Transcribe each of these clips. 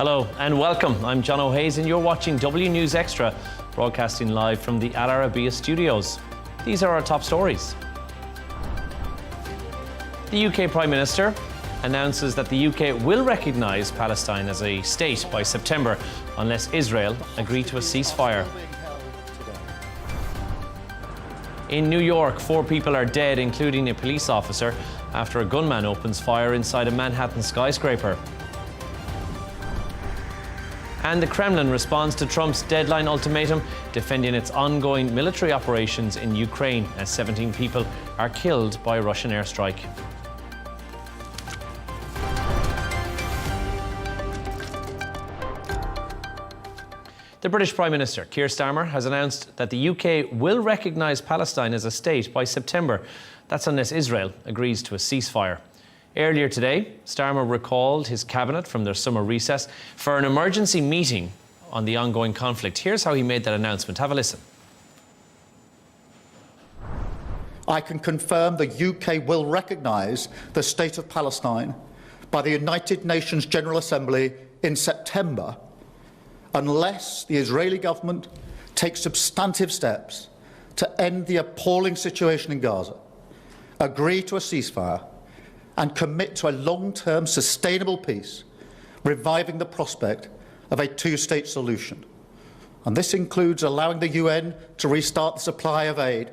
Hello and welcome. I'm John O'Hayes and you're watching W News Extra, broadcasting live from the Arabiya studios. These are our top stories. The UK Prime Minister announces that the UK will recognise Palestine as a state by September unless Israel agree to a ceasefire. In New York, 4 people are dead, including a police officer, after a gunman opens fire inside a Manhattan skyscraper. And the Kremlin responds to Trump's deadline ultimatum, defending its ongoing military operations in Ukraine as 17 people are killed by a Russian airstrike. The British Prime Minister, Keir Starmer, has announced that the UK will recognise Palestine as a state by September. That's unless Israel agrees to a ceasefire. Earlier today, Starmer recalled his cabinet from their summer recess for an emergency meeting on the ongoing conflict. Here's how he made that announcement. Have a listen. I can confirm the UK will recognise the State of Palestine by the United Nations General Assembly in September, unless the Israeli government takes substantive steps to end the appalling situation in Gaza, agree to a ceasefire, and commit to a long-term sustainable peace, reviving the prospect of a two-state solution. And this includes allowing the UN to restart the supply of aid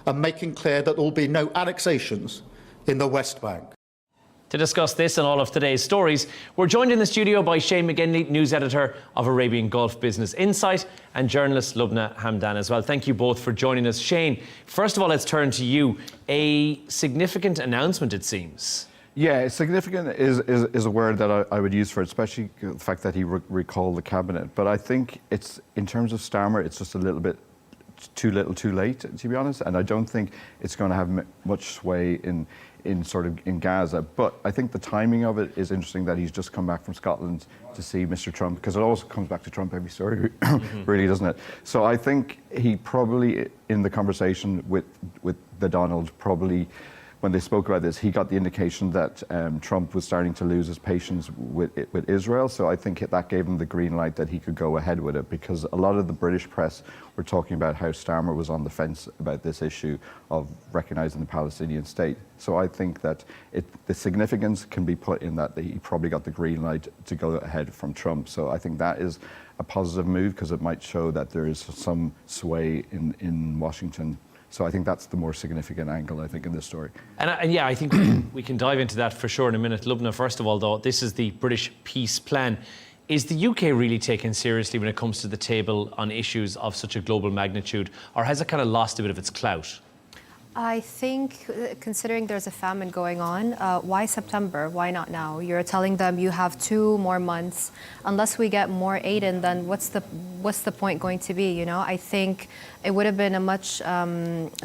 and making clear that there will be no annexations in the West Bank. To discuss this and all of today's stories, we're joined in the studio by Shane McGinley, news editor of Arabian Gulf Business Insight, and journalist Lubna Hamdan as well. Thank you both for joining us. Shane, first of all, let's turn to you. A significant announcement, it seems. Yeah, significant is a word that I would use for it, especially the fact that he recalled the cabinet. But I think it's, in terms of Starmer, it's just a little bit too little too late, to be honest. And I don't think it's going to have much sway in Gaza. But I think the timing of it is interesting, that he's just come back from Scotland to see Mr. Trump, because it always comes back to Trump every story, really, doesn't it? So I think he probably, in the conversation with the Donald, probably, when they spoke about this, he got the indication that Trump was starting to lose his patience with Israel. So I think that gave him the green light that he could go ahead with it, because a lot of the British press were talking about how Starmer was on the fence about this issue of recognising the Palestinian state. So I think that the significance can be put in that he probably got the green light to go ahead from Trump. So I think that is a positive move, because it might show that there is some sway in Washington. So I think that's the more significant angle, I think, in this story. And yeah, I think we can dive into that for sure in a minute. Lubna, first of all, though, this is the British peace plan. Is the UK really taken seriously when it comes to the table on issues of such a global magnitude, or has it kind of lost a bit of its clout? I think, considering there's a famine going on, why September? Why not now? You're telling them you have 2 more months. Unless we get more aid in, then what's the point going to be? You know, I think it would have been a much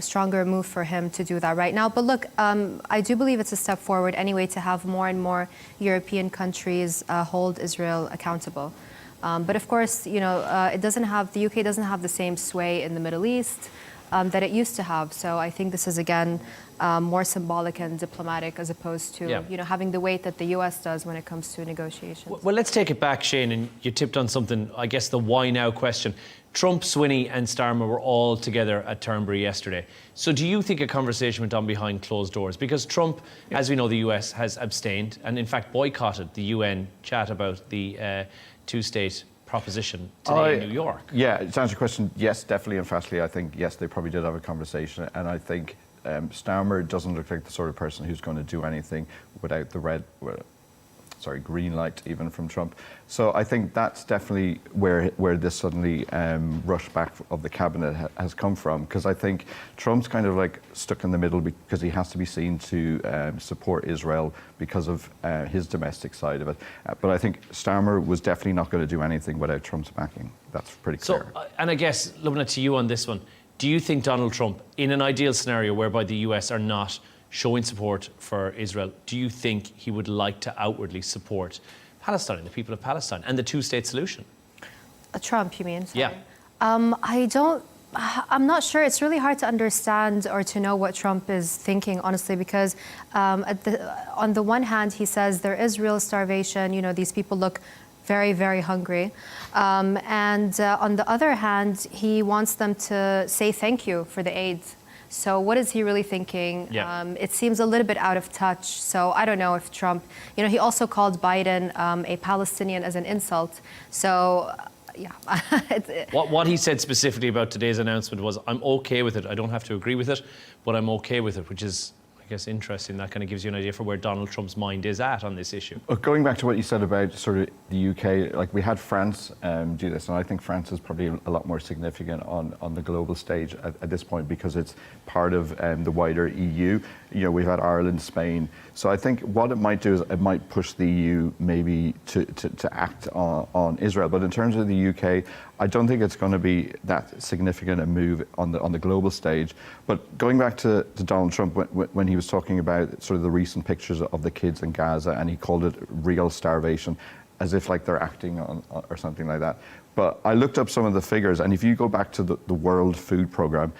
stronger move for him to do that right now. But look, I do believe it's a step forward anyway to have more and more European countries hold Israel accountable. But of course, you know, the UK doesn't have the same sway in the Middle East that it used to have. So I think this is, again, more symbolic and diplomatic, as opposed to you know, having the weight that the US does when it comes to negotiations. Well, let's take it back, Shane, and you tipped on something, I guess, the why now question. Trump, Swinney and Starmer were all together at Turnberry yesterday. So do you think a conversation went on behind closed doors? Because Trump, as we know, the US has abstained and in fact boycotted the UN chat about the two-state proposition today in New York. Yeah, to answer your question, yes, definitely, emphatically, I think, yes, they probably did have a conversation. And I think Starmer doesn't look like the sort of person who's going to do anything without the green light even from Trump. So I think that's definitely where this suddenly rush back of the cabinet has come from, because I think Trump's kind of like stuck in the middle, because he has to be seen to support Israel because of his domestic side of it. But I think Starmer was definitely not going to do anything without Trump's backing. That's pretty clear. So, and I guess, Lubna, to you on this one, do you think Donald Trump, in an ideal scenario whereby the US are not showing support for Israel, do you think he would like to outwardly support Palestine, the people of Palestine, and the two-state solution? Trump, you mean? Sorry. Yeah. I'm not sure. It's really hard to understand or to know what Trump is thinking, honestly, because on the one hand, he says there is real starvation. You know, these people look very, very hungry. And on the other hand, he wants them to say thank you for the aid. So what is he really thinking? Yeah. It seems a little bit out of touch. So I don't know if Trump, he also called Biden a Palestinian as an insult. So yeah. What he said specifically about today's announcement was, I'm okay with it. I don't have to agree with it, but I'm okay with it, which is, I guess, interesting. That kind of gives you an idea for where Donald Trump's mind is at on this issue. Going back to what you said about sort of the UK, like we had France do this, and I think France is probably a lot more significant on the global stage at this point because it's part of the wider EU. We've had Ireland, Spain. So I think what it might do is it might push the EU maybe to act on Israel. But in terms of the UK, I don't think it's going to be that significant a move on the global stage. But going back to Donald Trump, when he was talking about sort of the recent pictures of the kids in Gaza, and he called it real starvation, as if like they're acting on or something like that. But I looked up some of the figures, and if you go back to the World Food Programme,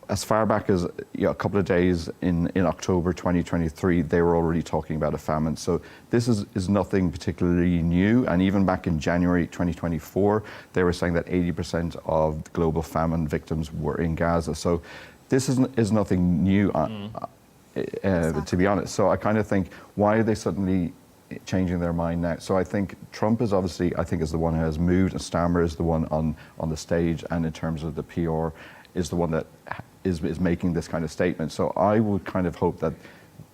as far back as a couple of days in October 2023, they were already talking about a famine. So this is nothing particularly new. And even back in January 2024, they were saying that 80% of global famine victims were in Gaza. So this is nothing new, to be honest. So I kind of think, why are they suddenly changing their mind now? So I think Trump is obviously, is the one who has moved, and Starmer is the one on the stage, and in terms of the PR, is the one that is making this kind of statement. So I would kind of hope that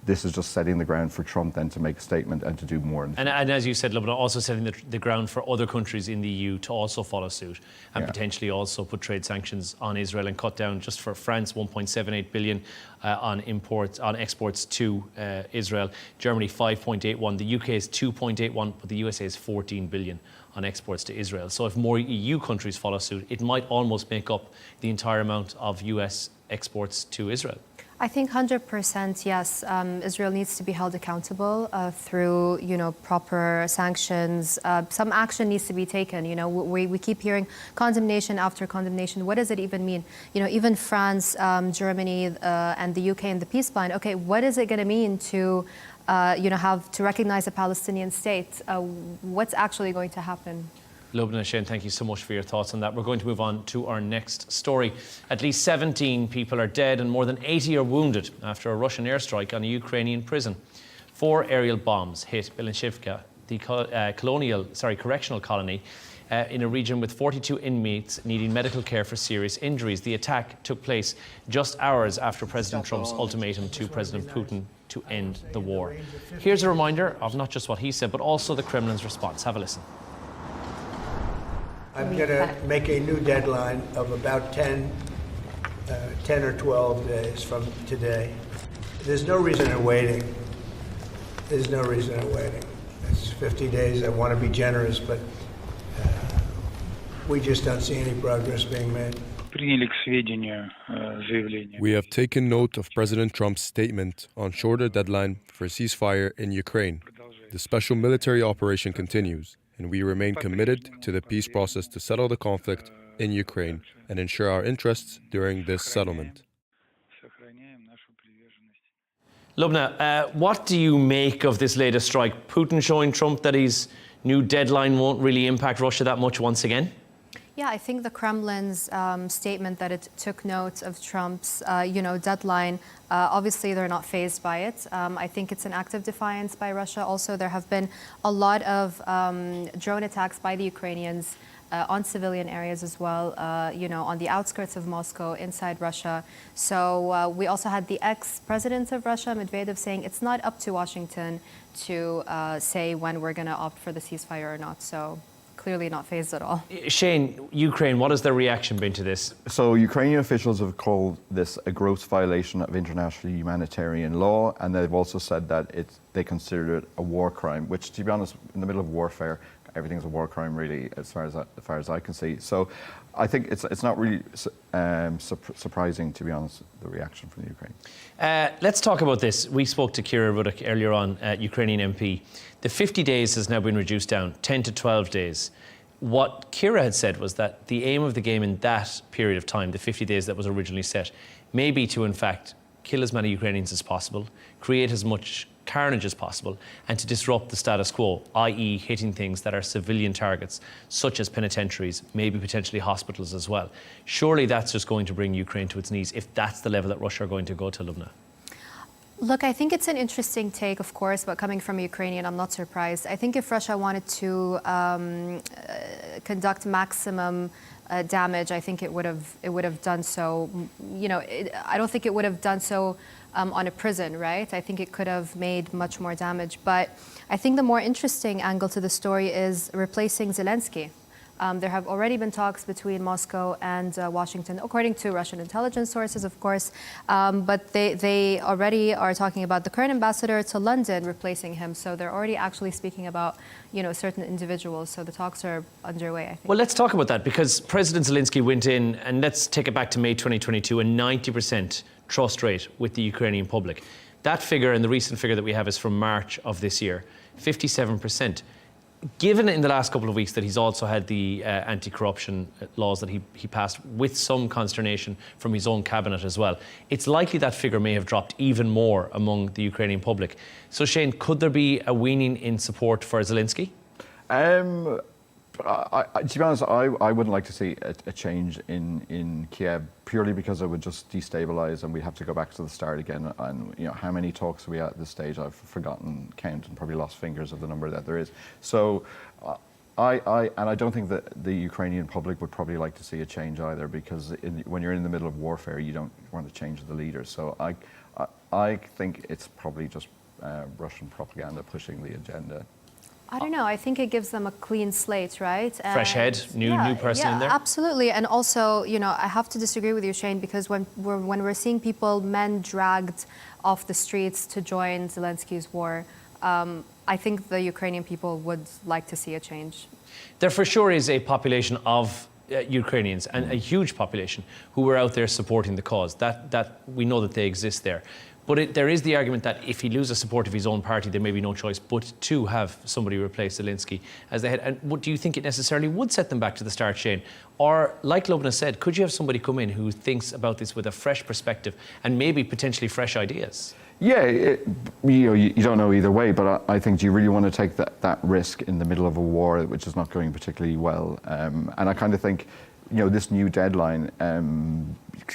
this is just setting the ground for Trump then to make a statement and to do more. And as you said, Lubna, also setting the ground for other countries in the EU to also follow suit and potentially also put trade sanctions on Israel and cut down, just for France, 1.78 billion on exports to Israel. Germany 5.81. The UK is 2.81, but the USA is 14 billion on exports to Israel. So if more EU countries follow suit, it might almost make up the entire amount of US exports to Israel. I think 100% yes. Israel needs to be held accountable through, proper sanctions. Some action needs to be taken. We keep hearing condemnation after condemnation. What does it even mean? Even France, Germany, and the UK in the peace plan. Okay, what is it going to mean to, have to recognize a Palestinian state? What's actually going to happen? Lubna, Shane, thank you so much for your thoughts on that. We're going to move on to our next story. At least 17 people are dead and more than 80 are wounded after a Russian airstrike on a Ukrainian prison. 4 aerial bombs hit Bilinshivka, the correctional colony, in a region with 42 inmates needing medical care for serious injuries. The attack took place just hours after President Trump's ultimatum to President Putin to end the war. Here's a reminder of not just what he said, but also the Kremlin's response. Have a listen. I'm going to make a new deadline of about 10 or 12 days from today. There's no reason in waiting. There's no reason in waiting. It's 50 days. I want to be generous, but we just don't see any progress being made. We have taken note of President Trump's statement on shorter deadline for ceasefire in Ukraine. The special military operation continues, and we remain committed to the peace process to settle the conflict in Ukraine and ensure our interests during this settlement. Lubna, what do you make of this latest strike? Putin showing Trump that his new deadline won't really impact Russia that much once again? Yeah, I think the Kremlin's statement that it took note of Trump's, deadline, obviously they're not fazed by it. I think it's an act of defiance by Russia. Also, there have been a lot of drone attacks by the Ukrainians on civilian areas as well, on the outskirts of Moscow, inside Russia. So we also had the ex-president of Russia, Medvedev, saying it's not up to Washington to say when we're going to opt for the ceasefire or not. So clearly not fazed at all. Shane, Ukraine, what has their reaction been to this? So Ukrainian officials have called this a gross violation of international humanitarian law, and they've also said that they consider it a war crime, which, to be honest, in the middle of warfare, everything's a war crime, really, as far as I can see. So I think it's not really surprising, to be honest, the reaction from the Ukraine. Let's talk about this. We spoke to Kira Rudik earlier on, Ukrainian MP. The 50 days has now been reduced down, 10 to 12 days. What Kira had said was that the aim of the game in that period of time, the 50 days that was originally set, may be to, in fact, kill as many Ukrainians as possible, create as much carnage as possible and to disrupt the status quo, i.e. hitting things that are civilian targets, such as penitentiaries, maybe potentially hospitals as well. Surely that's just going to bring Ukraine to its knees if that's the level that Russia are going to go to, Lubna. Look, I think it's an interesting take, of course, but coming from a Ukrainian, I'm not surprised. I think if Russia wanted to conduct maximum damage, I think it would have done so. You know, I don't think it would have done so on a prison, right? I think it could have made much more damage. But I think the more interesting angle to the story is replacing Zelensky. There have already been talks between Moscow and Washington, according to Russian intelligence sources, of course. But they already are talking about the current ambassador to London replacing him. So they're already actually speaking about, you know, certain individuals. So the talks are underway, I think. Well, let's talk about that, because President Zelensky went in, and let's take it back to May 2022, a 90% trust rate with the Ukrainian public. That figure, and the recent figure that we have, is from March of this year, 57%. Given in the last couple of weeks that he's also had the anti-corruption laws that he passed with some consternation from his own cabinet as well, it's likely that figure may have dropped even more among the Ukrainian public. So Shane, could there be a weaning in support for Zelensky? To be honest, I wouldn't like to see a change in Kiev, purely because it would just destabilise and we'd have to go back to the start again. And you know, how many talks are we at this stage? I've forgotten count and probably lost fingers of the number that there is. So I don't think that the Ukrainian public would probably like to see a change either, because when you're in the middle of warfare, you don't want to change the leader. So I think it's probably just Russian propaganda pushing the agenda. I don't know. I think it gives them a clean slate, right? Fresh head, new person in there. Absolutely. And also, you know, I have to disagree with you, Shane, because when we're seeing men dragged off the streets to join Zelensky's war, I think the Ukrainian people would like to see a change. There for sure is a population of Ukrainians, and a huge population, who are out there supporting the cause. That we know that they exist there. But there is the argument that if he loses support of his own party, there may be no choice but to have somebody replace Zelensky as the head. And do you think it necessarily would set them back to the start, Shane? Or, like Lubna said, could you have somebody come in who thinks about this with a fresh perspective and maybe potentially fresh ideas? Yeah, you don't know either way, but I think, do you really want to take that risk in the middle of a war which is not going particularly well? And I kind of think, you know, this new deadline,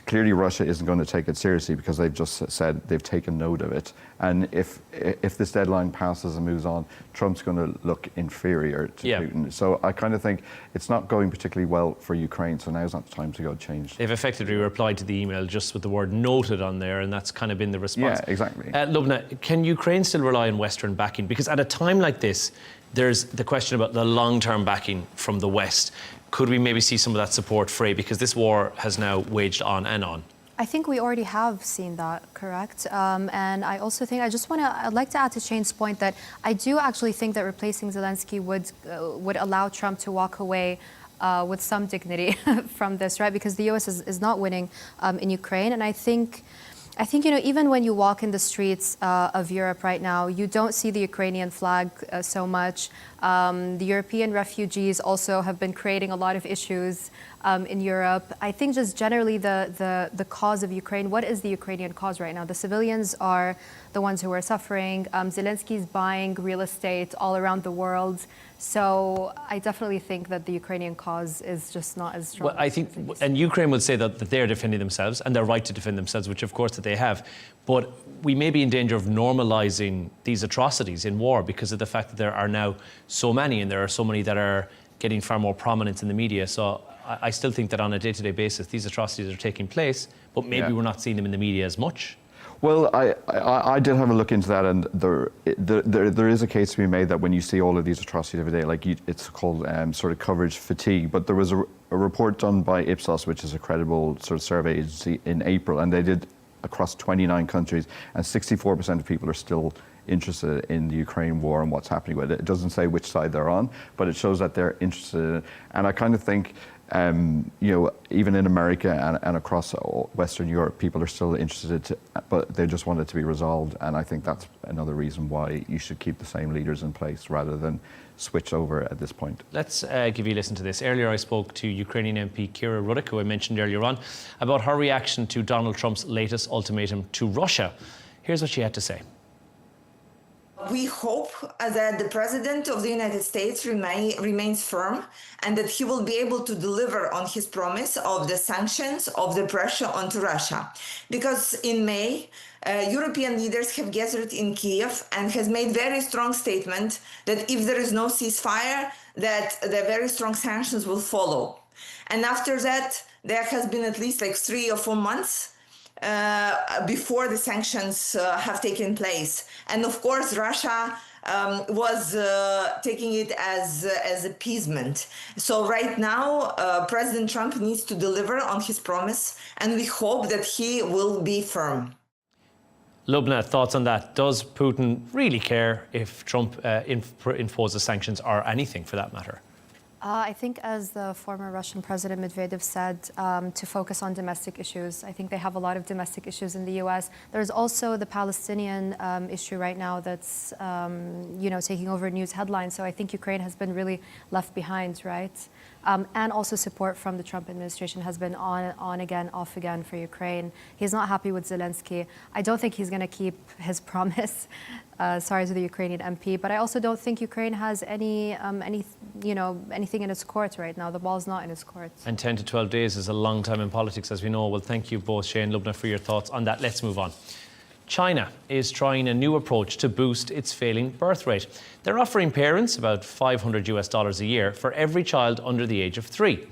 clearly Russia isn't going to take it seriously, because they've just said they've taken note of it. And if this deadline passes and moves on, Trump's going to look inferior to Putin. So I kind of think it's not going particularly well for Ukraine, so now's not the time to go change. They've effectively replied to the email just with the word noted on there, and that's kind of been the response. Yeah, exactly. Lubna, can Ukraine still rely on Western backing? Because at a time like this, there's the question about the long-term backing from the West. Could we maybe see some of that support fray, because this war has now waged on and on? I think we already have seen that, correct? And I also think, I'd like to add to Shane's point that I do actually think that replacing Zelensky would allow Trump to walk away with some dignity from this, right? Because the U.S. is not winning in Ukraine. And I think, you know, even when you walk in the streets of Europe right now, you don't see the Ukrainian flag so much. The European refugees also have been creating a lot of issues in Europe. I think just generally the cause of Ukraine, what is the Ukrainian cause right now? The civilians are the ones who are suffering. Zelensky's buying real estate all around the world. So I definitely think that the Ukrainian cause is just not as strong. Well, I think, and Ukraine would say that they're defending themselves, and they're right to defend themselves, which of course that they have. But we may be in danger of normalising these atrocities in war because of the fact that there are now so many, and there are so many that are getting far more prominence in the media. So I still think that on a day-to-day basis, these atrocities are taking place, but maybe we're not seeing them in the media as much. Well, I did have a look into that, and there is a case to be made that when you see all of these atrocities every day, like it's called sort of coverage fatigue. But there was a report done by Ipsos, which is a credible sort of survey agency, in April, and they did across 29 countries, and 64% of people are still interested in the Ukraine war and what's happening with it. It doesn't say which side they're on, but it shows that they're interested in it. And I kind of think, you know, even in America and across Western Europe, people are still interested, but they just want it to be resolved. And I think that's another reason why you should keep the same leaders in place rather than switch over at this point. Let's give you a listen to this. Earlier I spoke to Ukrainian MP Kira Rudik, who I mentioned earlier on, about her reaction to Donald Trump's latest ultimatum to Russia. Here's what she had to say. We hope that the President of the United States remains firm and that he will be able to deliver on his promise of the sanctions, of the pressure onto Russia. Because in May, European leaders have gathered in Kiev and has made very strong statement that if there is no ceasefire, that the very strong sanctions will follow. And after that, there has been at least like 3 or 4 months before the sanctions have taken place. And of course, Russia was taking it as appeasement. So right now, President Trump needs to deliver on his promise, and we hope that he will be firm. Lubna, thoughts on that? Does Putin really care if Trump imposes sanctions or anything for that matter? I think, as the former Russian President Medvedev said, to focus on domestic issues. I think they have a lot of domestic issues in the U.S. There's also the Palestinian issue right now that's, taking over news headlines. So I think Ukraine has been really left behind, right? And also support from the Trump administration has been on again, off again for Ukraine. He's not happy with Zelensky. I don't think he's going to keep his promise. Sorry to the Ukrainian MP, but I also don't think Ukraine has anything in its court right now. The ball's not in its court. And 10 to 12 days is a long time in politics, as we know. Well, thank you both, Shane and Lumna, for your thoughts on that. Let's move on. China is trying a new approach to boost its failing birth rate. They're offering parents about $500 a year for every child under the age of 3.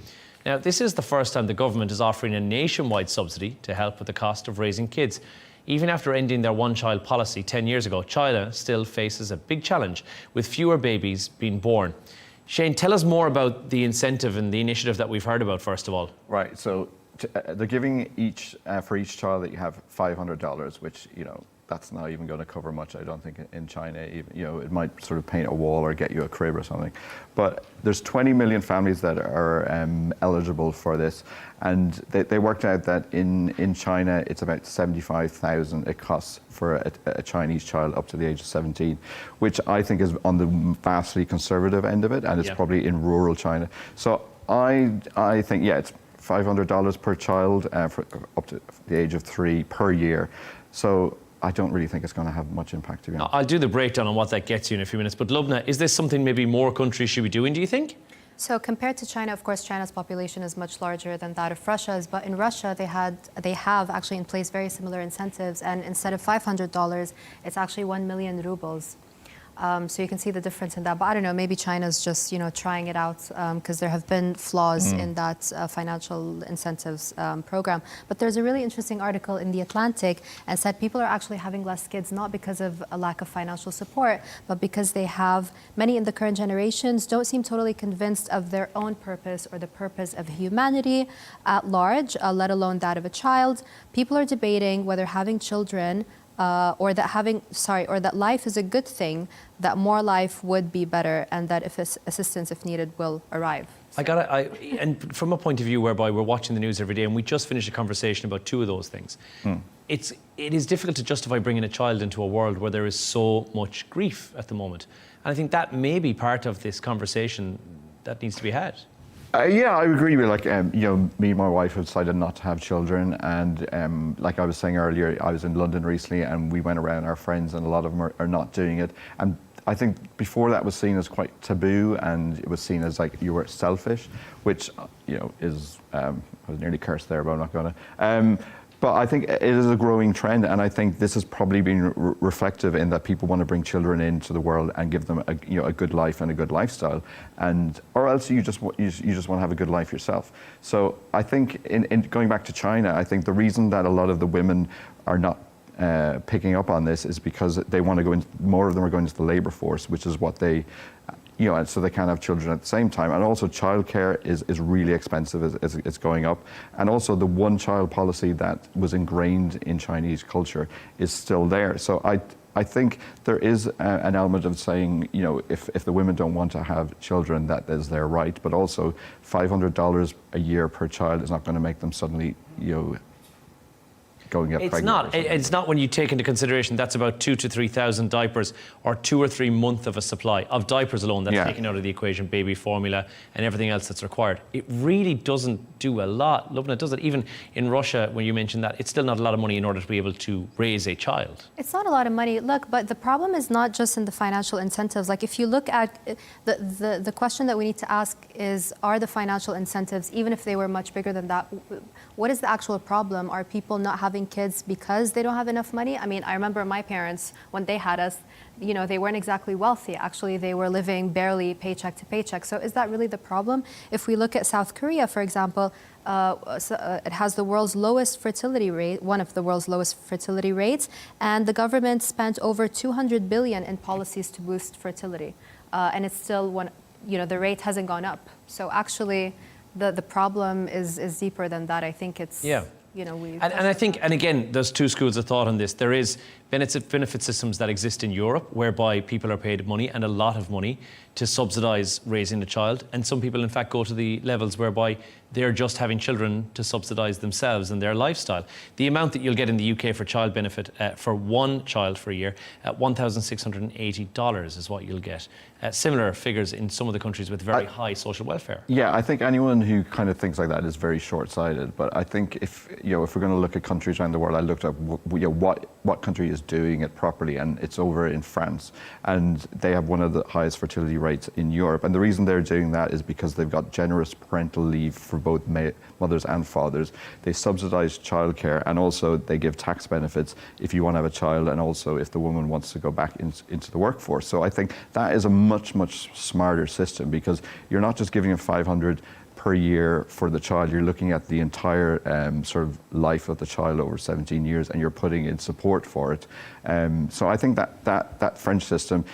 Now, this is the first time the government is offering a nationwide subsidy to help with the cost of raising kids. Even after ending their one-child policy 10 years ago, China still faces a big challenge with fewer babies being born. Shane, tell us more about the incentive and the initiative that we've heard about, first of all. Right, so they're giving for each child that you have $500, which, that's not even going to cover much, I don't think, in China. Even, it might sort of paint a wall or get you a crib or something. But there's 20 million families that are eligible for this. And they worked out that in China, it's about $75,000 it costs for a Chinese child up to the age of 17, which I think is on the vastly conservative end of it, and it's probably in rural China. So I think, it's $500 per child for up to the age of 3 per year. So I don't really think it's going to have much impact, to be honest. I'll do the breakdown on what that gets you in a few minutes. But Lubna, is this something maybe more countries should be doing, do you think? So compared to China, of course, China's population is much larger than that of Russia's. But in Russia, they have actually in place very similar incentives. And instead of $500, it's actually 1 million rubles. So you can see the difference in that. But I don't know, maybe China's just, trying it out because there have been flaws in that financial incentives program. But there's a really interesting article in The Atlantic and said people are actually having less kids, not because of a lack of financial support, but because many in the current generations don't seem totally convinced of their own purpose or the purpose of humanity at large, let alone that of a child. People are debating whether having children or that life is a good thing, that more life would be better, and that if assistance, if needed, will arrive. And from a point of view whereby we're watching the news every day, and we just finished a conversation about 2 of those things, it is difficult to justify bringing a child into a world where there is so much grief at the moment. And I think that may be part of this conversation that needs to be had. Yeah, I agree with me and my wife have decided not to have children, and like I was saying earlier, I was in London recently and we went around our friends and a lot of them are not doing it. And I think before that was seen as quite taboo, and it was seen as like you were selfish, which is I was nearly cursed there, but I'm not gonna. But I think it is a growing trend, and I think this has probably been reflective in that people want to bring children into the world and give them a good life and a good lifestyle, or else you just want to have a good life yourself. So I think in going back to China, I think the reason that a lot of the women are not picking up on this is because they want to go into, more of them are going into the labour force, which is what they. So they can't have children at the same time. And also childcare is really expensive, it's going up. And also the one-child policy that was ingrained in Chinese culture is still there. So I think there is an element of saying, if the women don't want to have children, that is their right. But also $500 a year per child is not going to make them suddenly, going get pregnant. It's not when you take into consideration that's about 2,000 to 3,000 diapers, or 2 or 3 months of a supply of diapers alone. That's taken out of the equation, baby formula and everything else that's required. It really doesn't do a lot, Lubna, does it? Even in Russia, when you mentioned that, it's still not a lot of money in order to be able to raise a child. It's not a lot of money. Look, but the problem is not just in the financial incentives. Like, if you look at the question that we need to ask is, are the financial incentives, even if they were much bigger than that, what is the actual problem? Are people not having kids because they don't have enough money? I mean, I remember my parents, when they had us, you know, they weren't exactly wealthy. Actually, they were living barely paycheck to paycheck. So is that really the problem? If we look at South Korea, for example, it has the world's lowest fertility rate, one of the world's lowest fertility rates, and the government spent over 200 billion in policies to boost fertility, and it's still the rate hasn't gone up. So actually, the problem is deeper than that. I think it's and I think, and again, there's two schools of thought on this. There is benefit systems that exist in Europe whereby people are paid money, and a lot of money, to subsidise raising a child. And some people, in fact, go to the levels whereby they're just having children to subsidise themselves and their lifestyle. The amount that you'll get in the UK for child benefit for one child for a year, $1,680 is what you'll get. Similar figures in some of the countries with very high social welfare. Yeah, I think anyone who kind of thinks like that is very short-sighted. But I think if we're going to look at countries around the world, I looked up what country is doing it properly, and it's over in France, and they have one of the highest fertility rates in Europe. And the reason they're doing that is because they've got generous parental leave for both mothers and fathers. They subsidise childcare, and also they give tax benefits if you want to have a child, and also if the woman wants to go back into the workforce. So I think that is a much smarter system, because you're not just giving them 500 per year for the child, you're looking at the entire sort of life of the child over 17 years, and you're putting in support for it. So I think that French system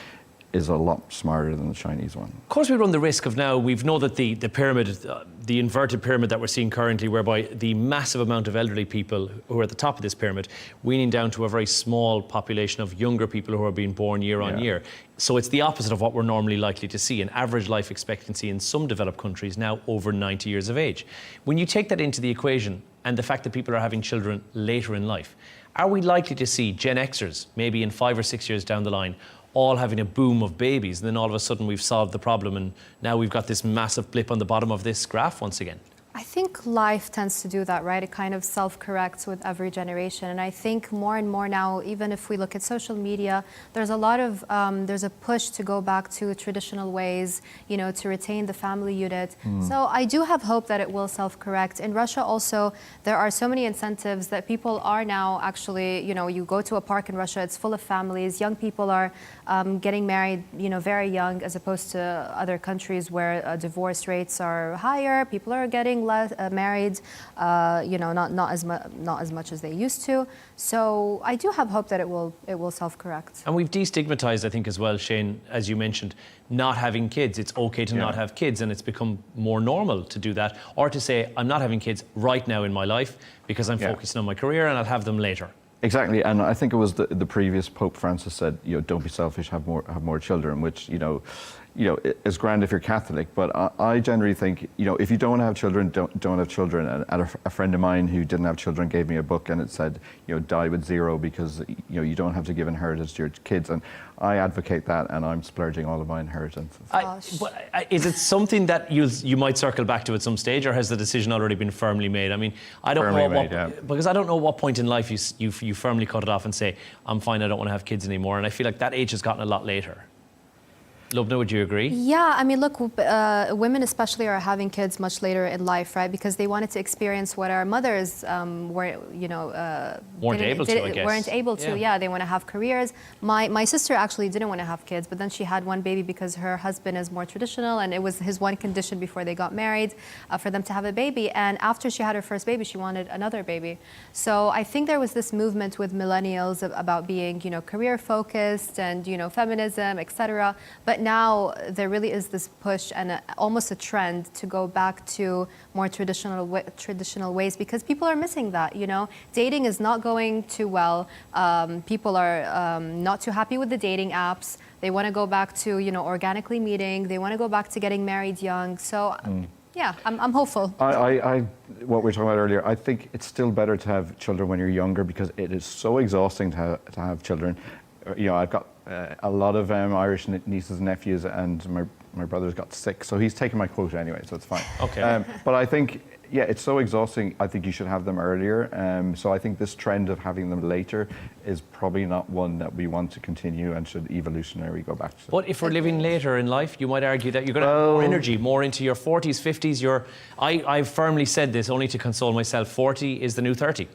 is a lot smarter than the Chinese one. Of course, we run the risk of now, we know that the pyramid, the inverted pyramid that we're seeing currently, whereby the massive amount of elderly people who are at the top of this pyramid, weaning down to a very small population of younger people who are being born year on year. So it's the opposite of what we're normally likely to see. An average life expectancy in some developed countries now over 90 years of age. When you take that into the equation, and the fact that people are having children later in life, are we likely to see Gen Xers, maybe in 5 or 6 years down the line, all having a boom of babies, and then all of a sudden we've solved the problem, and now we've got this massive blip on the bottom of this graph once again? I think life tends to do that, right? It kind of self-corrects with every generation. And I think more and more now, even if we look at social media, there's a lot of, there's a push to go back to traditional ways, to retain the family unit. So I do have hope that it will self-correct. In Russia also, there are so many incentives that people are now actually, you go to a park in Russia, it's full of families. Young people are getting married, very young, as opposed to other countries where divorce rates are higher. People are getting married, not as much as they used to. So I do have hope that it will self-correct. And we've destigmatized, I think, as well, Shane, as you mentioned, not having kids. It's okay to not have kids, and it's become more normal to do that, or to say, I'm not having kids right now in my life because I'm focusing on my career, and I'll have them later. Exactly, and I think it was the previous Pope Francis said, don't be selfish, have more children, which it's grand if you're Catholic, but I generally think, if you don't want to have children, don't have children. And a friend of mine who didn't have children gave me a book, and it said, die with zero, because you don't have to give inheritance to your kids. And I advocate that, and I'm splurging all of my inheritance. Is it something that you might circle back to at some stage, or has the decision already been firmly made? I mean, I don't know because I don't know what point in life you firmly cut it off and say, I'm fine, I don't want to have kids anymore. And I feel like that age has gotten a lot later. Lubna, would you agree? Yeah, I mean, look, women especially are having kids much later in life, right? Because they wanted to experience what our mothers weren't able to. Yeah, they want to have careers. My sister actually didn't want to have kids, but then she had one baby because her husband is more traditional, and it was his one condition before they got married for them to have a baby. And after she had her first baby, she wanted another baby. So I think there was this movement with millennials about being, career focused and, feminism, etc. But now there really is this push and almost a trend to go back to more traditional ways, because people are missing that. Dating is not going too well. People are not too happy with the dating apps. They want to go back to organically meeting. They want to go back to getting married young. So Yeah, I'm hopeful. What we were talking about earlier, I think it's still better to have children when you're younger because it is so exhausting to have children. You know, I've got a lot of Irish nieces and nephews, and my brother's got 6, so he's taking my quota anyway, so it's fine. Okay. But I think, yeah, it's so exhausting. I think you should have them earlier. So I think this trend of having them later is probably not one that we want to continue and should evolutionarily go back to. But if we're living later in life, you might argue that you're going to have more energy, more into your 40s, 50s. I've firmly said this only to console myself. 40 is the new 30.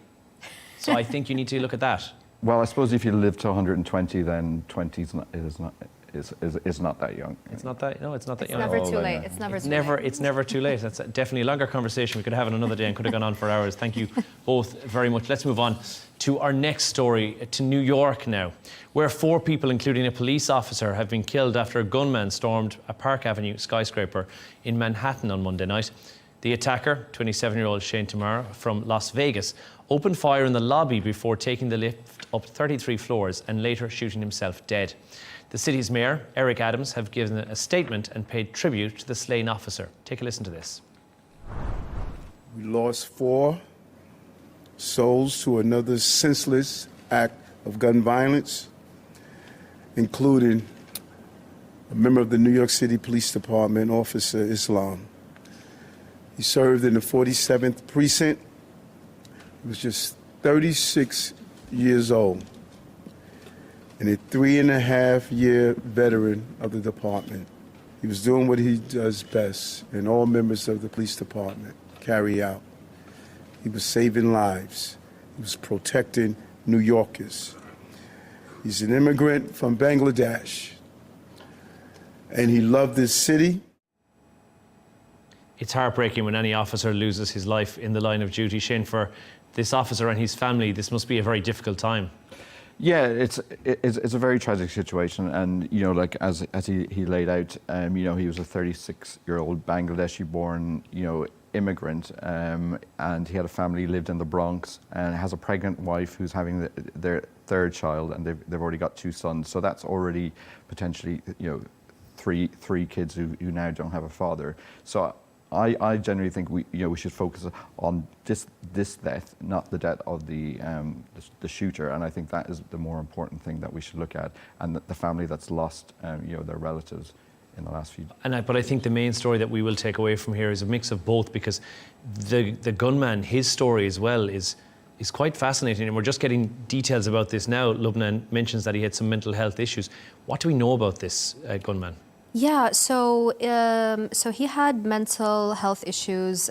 So I think you need to look at that. Well, I suppose if you live to 120, then 20 is not that young. It's not that. No, it's not that young. Never too late. It's never too late. It's never too late. That's definitely a longer conversation we could have on another day and could have gone on for hours. Thank you both very much. Let's move on to our next story, to New York now, where 4 people, including a police officer, have been killed after a gunman stormed a Park Avenue skyscraper in Manhattan on Monday night. The attacker, 27-year-old Shane and Lumna from Las Vegas, opened fire in the lobby before taking the lift up 33 floors and later shooting himself dead. The city's mayor, Eric Adams, have given a statement and paid tribute to the slain officer. Take a listen to this. We lost 4 souls to another senseless act of gun violence, including a member of the New York City Police Department, Officer Islam. He served in the 47th Precinct. He was just 36 years old and a 3.5-year veteran of the department. He was doing what he does best, and all members of the police department carry out. He was saving lives. He was protecting New Yorkers. He's an immigrant from Bangladesh, and he loved this city. It's heartbreaking when any officer loses his life in the line of duty. Shane, for this officer and his family, this must be a very difficult time. Yeah, it's a very tragic situation, and you know, like as he laid out, you know, he was a 36-year-old Bangladeshi-born, you know, immigrant, and he had a family, lived in the Bronx, and has a pregnant wife who's having their 3rd child, and they've already got 2 sons. So that's already potentially, you know, three kids who now don't have a father. So I generally think we should focus on this death, not the death of the shooter, and I think that is the more important thing that we should look at, and the family that's lost you know, their relatives in the last few. But I think the main story that we will take away from here is a mix of both, because the gunman, his story as well is quite fascinating, and we're just getting details about this now. Lubna mentions that he had some mental health issues. What do we know about this gunman? Yeah, so he had mental health issues.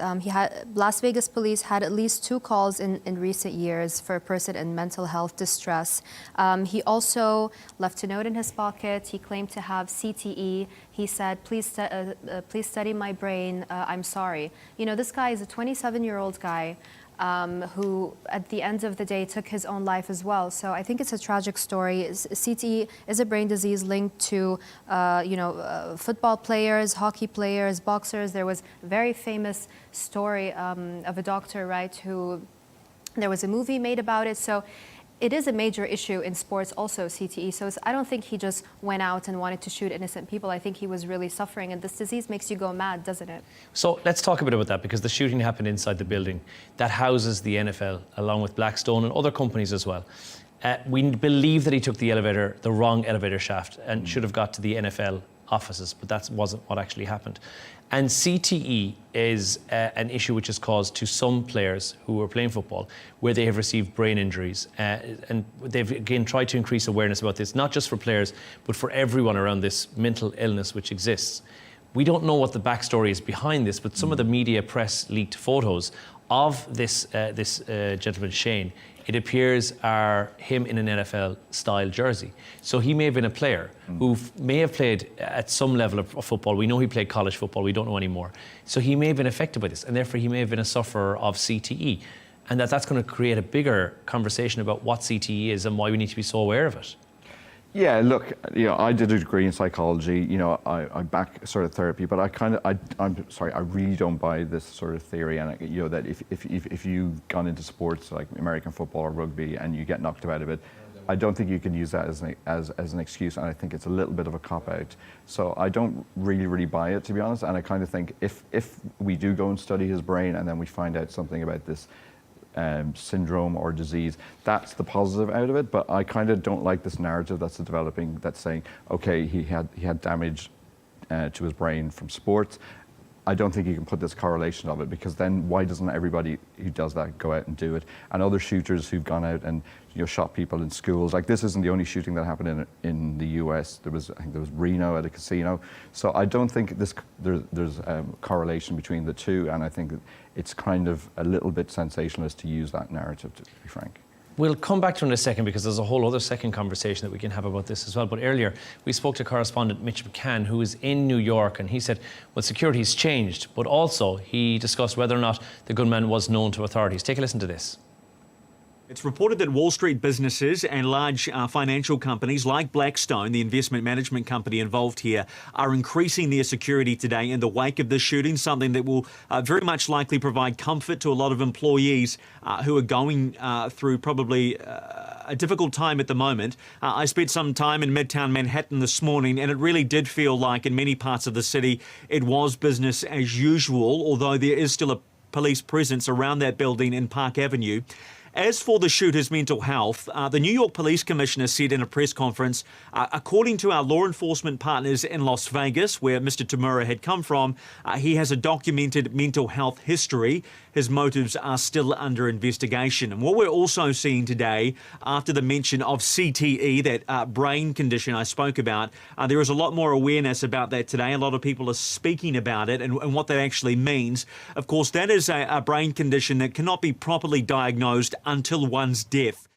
Las Vegas police had at least 2 calls in recent years for a person in mental health distress. He also left a note in his pocket. He claimed to have CTE. He said, please study my brain. I'm sorry. You know, this guy is a 27-year-old guy who, at the end of the day, took his own life as well. So I think it's a tragic story. CTE is a brain disease linked to, football players, hockey players, boxers. There was a very famous story of a doctor, right, who there was a movie made about it. So it is a major issue in sports also, CTE. So I don't think he just went out and wanted to shoot innocent people. I think he was really suffering, and this disease makes you go mad, doesn't it? So let's talk a bit about that, because the shooting happened inside the building that houses the NFL, along with Blackstone and other companies as well. We believe that he took the wrong elevator shaft, and should have got to the NFL offices, but that wasn't what actually happened. And CTE is an issue which is caused to some players who are playing football where they have received brain injuries. And they've, again, tried to increase awareness about this, not just for players, but for everyone around this mental illness which exists. We don't know what the backstory is behind this, but some of the media press leaked photos of this gentleman, Shane. It appears are him in an NFL-style jersey. So he may have been a player who may have played at some level of football. We know he played college football. We don't know anymore. So he may have been affected by this, and therefore he may have been a sufferer of CTE. And that's going to create a bigger conversation about what CTE is and why we need to be so aware of it. Yeah, look, you know, I did a degree in psychology. You know, I back sort of therapy, but I'm sorry, I really don't buy this sort of theory. And you know, that if you've gone into sports like American football or rugby and you get knocked out of it, I don't think you can use that as an excuse, and I think it's a little bit of a cop-out. So I don't really buy it, to be honest, and I kind of think if we do go and study his brain and then we find out something about this syndrome or disease, that's the positive out of it. But I kind of don't like this narrative that's developing that's saying, okay, he had damage to his brain from sports. I don't think you can put this correlation of it, because then why doesn't everybody who does that go out and do it? And other shooters who've gone out and shot people in schools, like this isn't the only shooting that happened in the US. I think there was Reno at a casino. So I don't think there's a correlation between the two, and I think it's kind of a little bit sensationalist to use that narrative, to be frank. We'll come back to it in a second, because there's a whole other second conversation that we can have about this as well. But earlier, we spoke to correspondent Mitch McCann, who is in New York, and he said, well, security's changed, but also he discussed whether or not the gunman was known to authorities. Take a listen to this. It's reported that Wall Street businesses and large financial companies like Blackstone, the investment management company involved here, are increasing their security today in the wake of this shooting, something that will very much likely provide comfort to a lot of employees who are going through probably a difficult time at the moment. I spent some time in Midtown Manhattan this morning, and it really did feel like in many parts of the city it was business as usual, although there is still a police presence around that building in Park Avenue. As for the shooter's mental health, the New York Police Commissioner said in a press conference, according to our law enforcement partners in Las Vegas, where Mr. Tamura had come from, he has a documented mental health history. His motives are still under investigation. And what we're also seeing today, after the mention of CTE, that brain condition I spoke about, there is a lot more awareness about that today. A lot of people are speaking about it and what that actually means. Of course, that is a brain condition that cannot be properly diagnosed until one's death.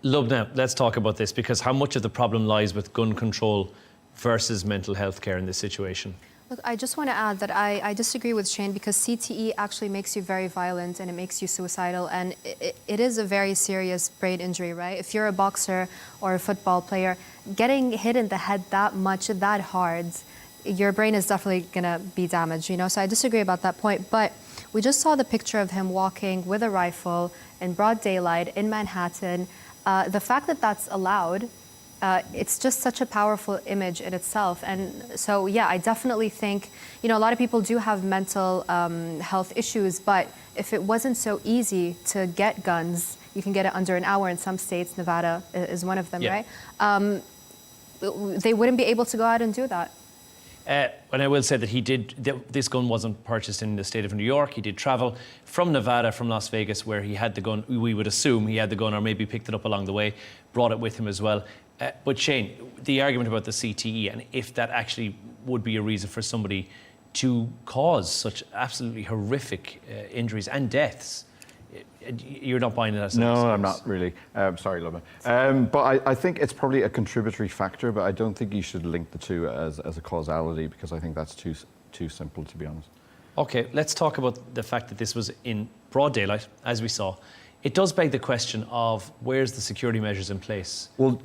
Lubna, let's talk about this, because how much of the problem lies with gun control versus mental health care in this situation? Look, I just want to add that I disagree with Shane, because CTE actually makes you very violent and it makes you suicidal, and it is a very serious brain injury, right? If you're a boxer or a football player, getting hit in the head that much, that hard, your brain is definitely going to be damaged, So I disagree about that point. But we just saw the picture of him walking with a rifle in broad daylight in Manhattan. The fact that that's allowed, it's just such a powerful image in itself. And so, yeah, I definitely think, a lot of people do have mental health issues, but if it wasn't so easy to get guns, you can get it under an hour in some states. Nevada is one of them, yeah. Right? They wouldn't be able to go out and do that. And I will say that this gun wasn't purchased in the state of New York. He did travel from Nevada, from Las Vegas, where he had the gun. We would assume he had the gun, or maybe picked it up along the way, brought it with him as well. But Shane, the argument about the CTE, and if that actually would be a reason for somebody to cause such absolutely horrific injuries and deaths, you're not buying it as No, I'm not really. Sorry, Lubna. But I think it's probably a contributory factor, but I don't think you should link the two as a causality, because I think that's too simple, to be honest. OK, let's talk about the fact that this was in broad daylight, as we saw. It does beg the question of where's the security measures in place? Well,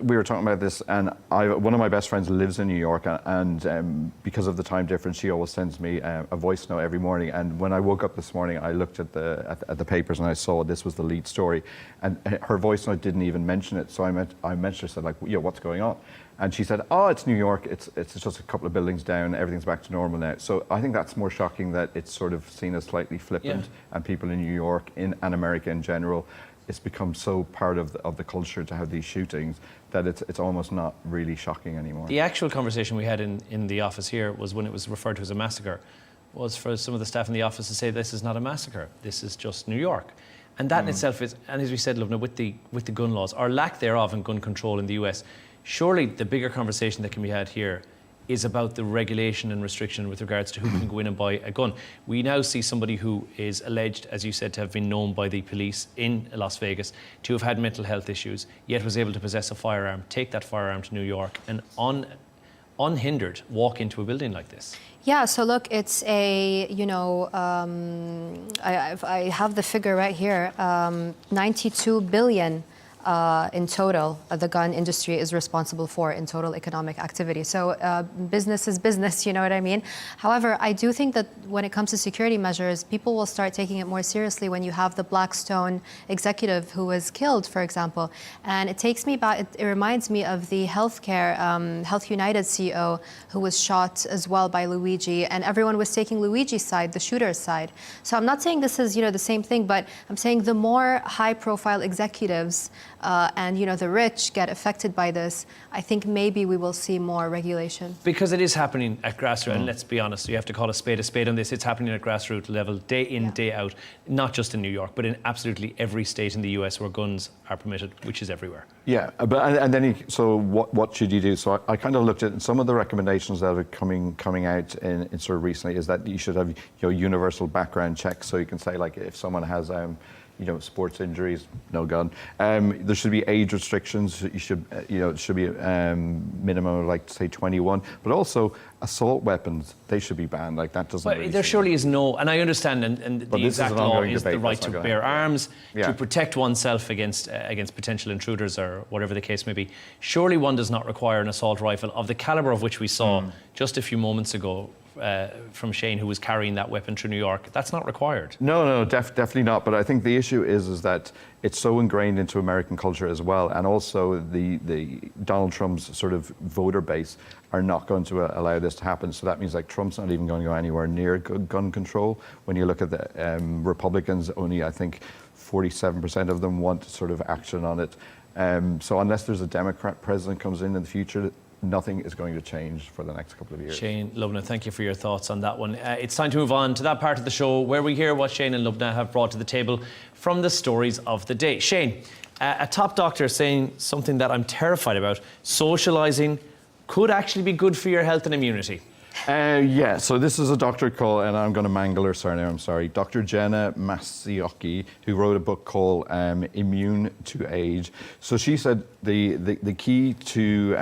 we were talking about this, and one of my best friends lives in New York, and because of the time difference, she always sends me a voice note every morning. And when I woke up this morning, I looked at the papers and I saw this was the lead story, and her voice note didn't even mention it. So I mentioned her, said, like, what's going on? And she said, oh, it's New York. It's just a couple of buildings down. Everything's back to normal now. So I think that's more shocking, that it's sort of seen as slightly flippant, and people in New York and America in general, it's become so part of the culture to have these shootings that it's almost not really shocking anymore. The actual conversation we had in the office here was, when it was referred to as a massacre, was for some of the staff in the office to say, this is not a massacre, this is just New York. And that in itself is, and as we said, Lubna, with the gun laws, or lack thereof in gun control in the US, surely the bigger conversation that can be had here is about the regulation and restriction with regards to who can go in and buy a gun. We now see somebody who is alleged, as you said, to have been known by the police in Las Vegas to have had mental health issues, yet was able to possess a firearm, take that firearm to New York, and unhindered walk into a building like this. Yeah, so look, it's I have the figure right here, 92 billion in total, the gun industry is responsible for in total economic activity. So business is business, you know what I mean? However, I do think that when it comes to security measures, people will start taking it more seriously when you have the Blackstone executive who was killed, for example. And it takes me back, it reminds me of the healthcare, Health United CEO who was shot as well by Luigi, and everyone was taking Luigi's side, the shooter's side. So I'm not saying this is, the same thing, but I'm saying the more high-profile executives and the rich get affected by this, I think maybe we will see more regulation. Because it is happening at grassroots, and let's be honest, you have to call a spade on this. It's happening at grassroots level, day in, day out, not just in New York, but in absolutely every state in the US where guns are permitted, which is everywhere. Yeah, but and then so what should you do? So I kind of looked at some of the recommendations that are coming out in sort of recently is that you should have universal background checks, so you can say like if someone has sports injuries, no gun. There should be age restrictions. You should, it should be a minimum of like say 21. But also assault weapons, they should be banned. Like that doesn't. But really there surely is no, and I understand, and the exact law is the right to bear arms, to protect oneself against potential intruders or whatever the case may be. Surely one does not require an assault rifle of the caliber of which we saw just a few moments ago. From Shane, who was carrying that weapon through New York. That's not required. No, definitely not. But I think the issue is that it's so ingrained into American culture as well, and also the Donald Trump's sort of voter base are not going to allow this to happen. So that means like Trump's not even going to go anywhere near gun control. When you look at the Republicans, only I think 47% of them want sort of action on it. So unless there's a Democrat president comes in the future, nothing is going to change for the next couple of years. Shane, Lubna, thank you for your thoughts on that one. It's time to move on to that part of the show where we hear what Shane and Lubna have brought to the table from the stories of the day. Shane, a top doctor saying something that I'm terrified about. Socialising could actually be good for your health and immunity. Yeah, so this is a doctor called, and I'm going to mangle her surname, I'm sorry, Dr. Jenna Massiocchi, who wrote a book called Immune to Age. So she said the key to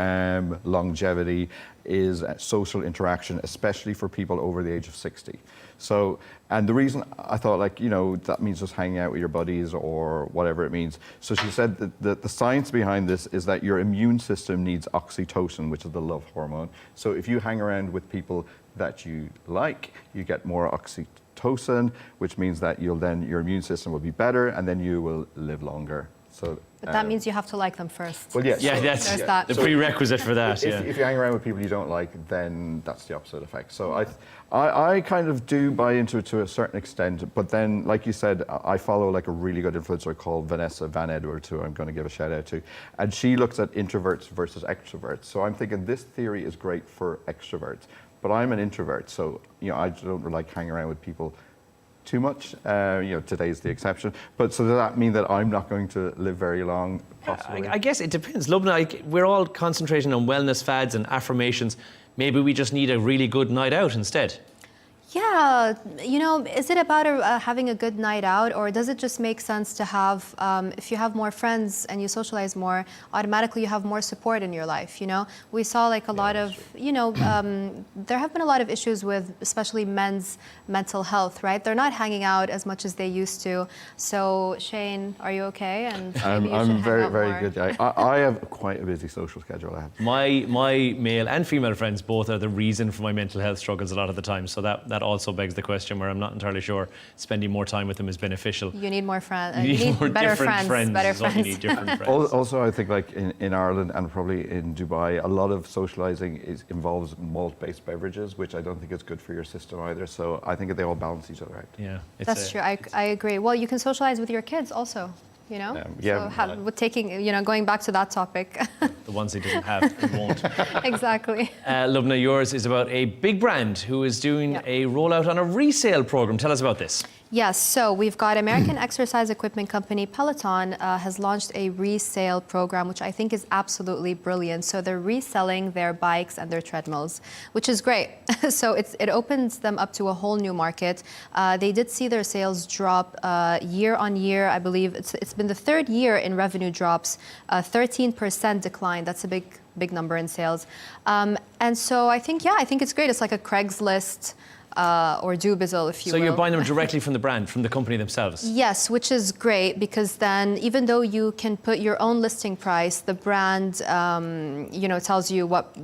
longevity is social interaction, especially for people over the age of 60. So, and the reason I thought that means just hanging out with your buddies or whatever it means. So she said that the science behind this is that your immune system needs oxytocin, which is the love hormone. So if you hang around with people that you like, you get more oxytocin, which means that your immune system will be better and then you will live longer. So, but that means you have to like them first. Well, yes. Yeah, that's the prerequisite for that. If you hang around with people you don't like, then that's the opposite effect. So I kind of do buy into it to a certain extent, but then, like you said, I follow like a really good influencer called Vanessa Van Edwards, who I'm going to give a shout out to, and she looks at introverts versus extroverts. So I'm thinking this theory is great for extroverts, but I'm an introvert, so I don't like hanging around with people too much. Today's the exception. But so does that mean that I'm not going to live very long, possibly? I guess it depends. Lubna, we're all concentrating on wellness fads and affirmations. Maybe we just need a really good night out instead. Yeah, is it about having a good night out, or does it just make sense to have, if you have more friends and you socialize more, automatically you have more support in your life, We saw like a lot of, there have been a lot of issues with especially men's mental health, right? They're not hanging out as much as they used to. So Shane, are you okay? And I'm very, very good. I have quite a busy social schedule. I have. My male and female friends both are the reason for my mental health struggles a lot of the time. So that also begs the question where I'm not entirely sure spending more time with them is beneficial. You need more friends. You need more better different friends. Better friends. You need different friends. Also, I think like in Ireland and probably in Dubai, a lot of socialising involves malt-based beverages, which I don't think is good for your system either. So I think they all balance each other out. Yeah, that's true. I agree. Well, you can socialise with your kids also. Going back to that topic. The ones he doesn't have and won't. Exactly. Lubna, yours is about a big brand who is doing a rollout on a resale program. Tell us about this. Yes, so we've got American exercise equipment company Peloton has launched a resale program, which I think is absolutely brilliant. So they're reselling their bikes and their treadmills, which is great. So it opens them up to a whole new market. They did see their sales drop year on year. I believe it's been the third year in revenue drops, 13% decline. That's a big number in sales. And so I think it's great. It's like a Craigslist or Dubizzle, if you will. So you're buying them directly from the brand, from the company themselves? Yes, which is great because then even though you can put your own listing price, the brand, tells you what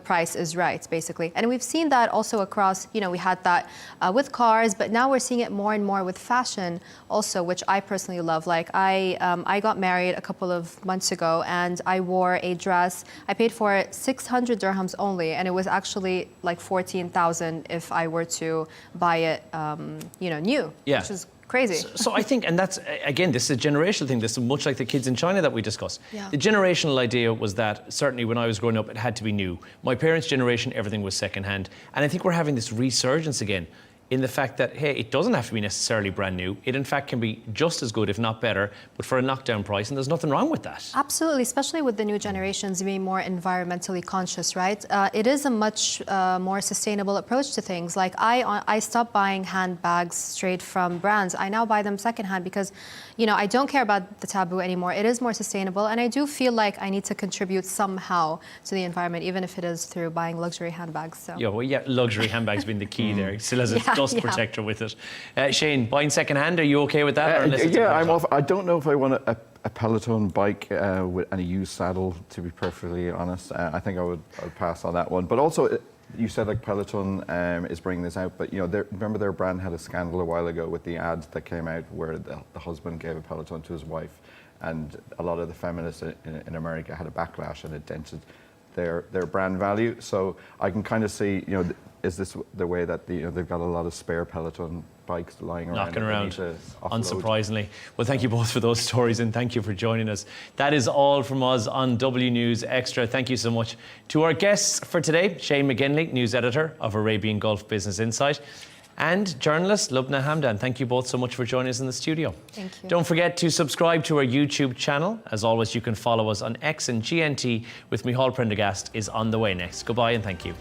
price is right, basically. And we've seen that also across, we had that with cars, but now we're seeing it more and more with fashion also, which I personally love. Like I got married a couple of months ago and I wore a dress. I paid for it 600 dirhams only, and it was actually like 14,000 if I were to buy it, new, Yeah. which is crazy. So I think, and that's, again, this is a generational thing. This is much like the kids in China that we discussed. Yeah. The generational idea was that, certainly when I was growing up, it had to be new. My parents' generation, everything was secondhand. And I think we're having this resurgence again in the fact that, hey, it doesn't have to be necessarily brand new. It, in fact, can be just as good, if not better, but for a knockdown price, and there's nothing wrong with that. Absolutely, especially with the new generations being more environmentally conscious, right? It is a much more sustainable approach to things. Like I stopped buying handbags straight from brands. I now buy them secondhand because, I don't care about the taboo anymore. It is more sustainable, and I do feel like I need to contribute somehow to the environment, even if it is through buying luxury handbags. So. Yeah, luxury handbags being the key there. It still has a dust protector with it. Shane, buying secondhand, are you okay with that? I'm off. I don't know if I want a Peloton bike with any used saddle, to be perfectly honest. I think I'll pass on that one. But also, you said like Peloton is bringing this out, but remember their brand had a scandal a while ago with the ad that came out where the husband gave a Peloton to his wife, and a lot of the feminists in America had a backlash, and it dented their brand value. So I can kind of see, is this the way that they've got a lot of spare Peloton bikes lying around? Knocking around, unsurprisingly. Well, thank you both for those stories, and thank you for joining us. That is all from us on W News Extra. Thank you so much to our guests for today, Shane McGinley, news editor of Arabian Gulf Business Insight, and journalist Lubna Hamdan. Thank you both so much for joining us in the studio. Thank you. Don't forget to subscribe to our YouTube channel. As always, you can follow us on X and GNT with Michal Prendergast is on the way next. Goodbye and thank you.